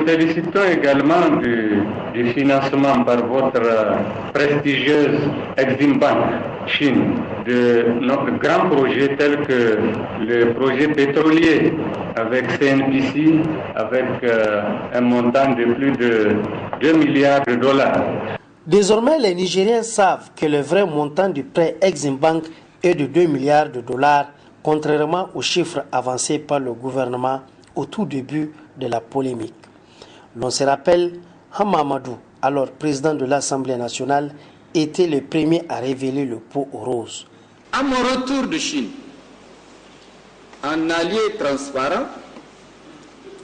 nous félicitons également du financement par votre prestigieuse Exim Bank Chine de notre grand projet tel que le projet pétrolier avec CNPC, avec un montant de plus de 2 milliards de dollars. Désormais, les Nigériens savent que le vrai montant du prêt Exim Bank est de 2 milliards de dollars, contrairement aux chiffres avancés par le gouvernement au tout début de la polémique. L'on se rappelle, Hama Amadou, alors président de l'Assemblée nationale, était le premier à révéler le pot aux roses. À mon retour de Chine, en allié transparent,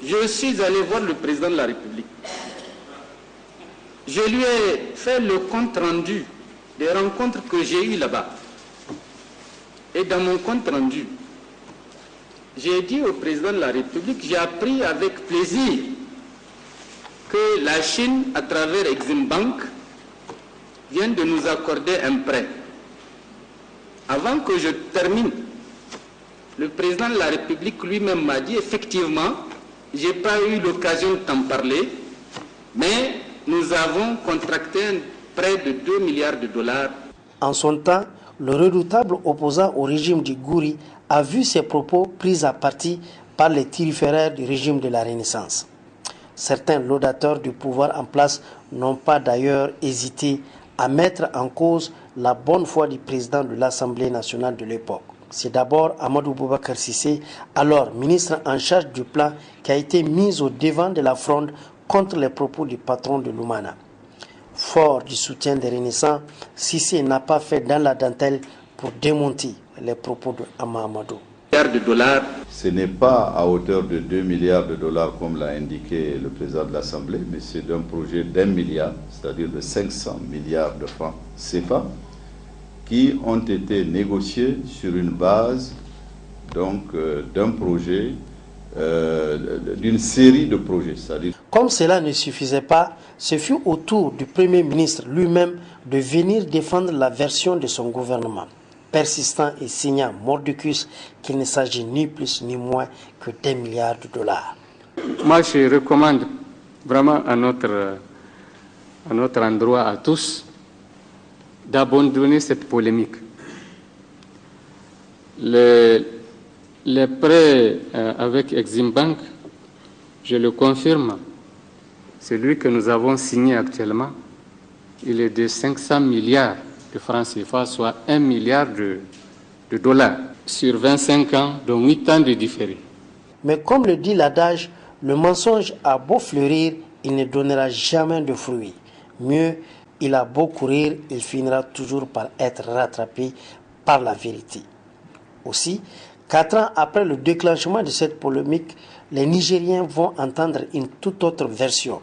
je suis allé voir le président de la République. Je lui ai fait le compte rendu des rencontres que j'ai eues là-bas. Et dans mon compte rendu, j'ai dit au président de la République, j'ai appris avec plaisir que la Chine, à travers Exim Bank, vient de nous accorder un prêt. Avant que je termine, le président de la République lui-même m'a dit, effectivement, je n'ai pas eu l'occasion de t'en parler, mais nous avons contracté un prêt de 2 milliards de dollars. En son temps, le redoutable opposant au régime du Gouri a vu ses propos pris à partie par les thuriféraires du régime de la Renaissance. Certains laudateurs du pouvoir en place n'ont pas d'ailleurs hésité à mettre en cause la bonne foi du président de l'Assemblée nationale de l'époque. C'est d'abord Amadou Boubacar Cissé, alors ministre en charge du plan, qui a été mis au devant de la fronde contre les propos du patron de l'Oumana. Fort du soutien des Renaissants, Cissé n'a pas fait dans la dentelle pour démonter les propos de Hama Amadou. Ce n'est pas à hauteur de 2 milliards de dollars comme l'a indiqué le président de l'Assemblée, mais c'est d'un projet d'1 milliard, c'est-à-dire de 500 milliards de francs CFA, qui ont été négociés sur une base d'un projet, d'une série de projets. Comme cela ne suffisait pas, ce fut au tour du Premier ministre lui-même de venir défendre la version de son gouvernement, persistant et signant mordicus qu'il ne s'agit ni plus ni moins que d'1 milliard de dollars. Moi, je recommande vraiment à notre endroit, à tous, d'abandonner cette polémique. Les prêts avec Exim Bank, je le confirme, celui que nous avons signé actuellement, il est de 500 milliards de francs CFA, soit 1 milliard de dollars sur 25 ans, dont 8 ans de différé. Mais comme le dit l'adage, le mensonge a beau fleurir, il ne donnera jamais de fruits. Mieux, il a beau courir, il finira toujours par être rattrapé par la vérité. Aussi, 4 ans après le déclenchement de cette polémique, les Nigériens vont entendre une toute autre version,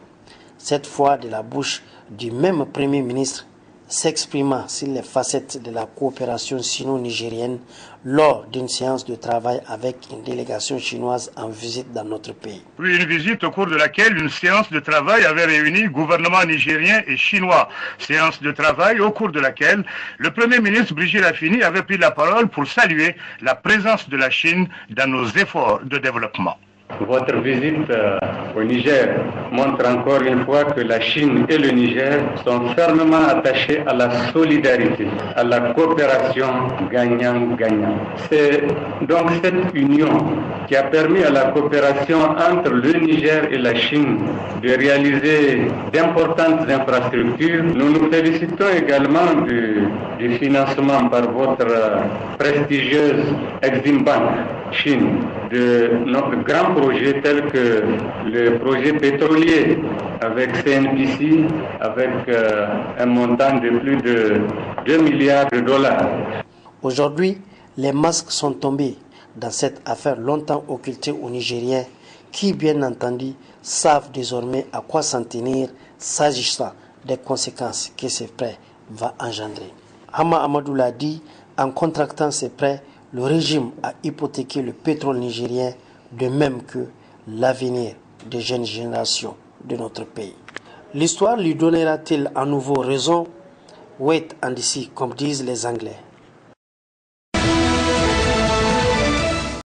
cette fois de la bouche du même Premier ministre, s'exprimant sur les facettes de la coopération sino-nigérienne lors d'une séance de travail avec une délégation chinoise en visite dans notre pays. Oui, une visite au cours de laquelle une séance de travail avait réuni gouvernement nigérien et chinois. Séance de travail au cours de laquelle le Premier ministre Brigitte Raffini avait pris la parole pour saluer la présence de la Chine dans nos efforts de développement. Votre visite au Niger montre encore une fois que la Chine et le Niger sont fermement attachés à la solidarité, à la coopération gagnant-gagnant. C'est donc cette union qui a permis à la coopération entre le Niger et la Chine de réaliser d'importantes infrastructures. Nous nous félicitons également du financement par votre prestigieuse Exim Bank Chine de notre grand projet tel que le projet pétrolier avec CNPC, avec un montant de plus de 2 milliards de dollars. Aujourd'hui, les masques sont tombés dans cette affaire longtemps occultée aux Nigériens qui, bien entendu, savent désormais à quoi s'en tenir s'agissant des conséquences que ces prêts vont engendrer. Hama Amadou l'a dit, en contractant ces prêts, le régime a hypothéqué le pétrole nigérien, de même que l'avenir des jeunes générations de notre pays. L'histoire lui donnera-t-il à nouveau raison? Wait and see, comme disent les Anglais.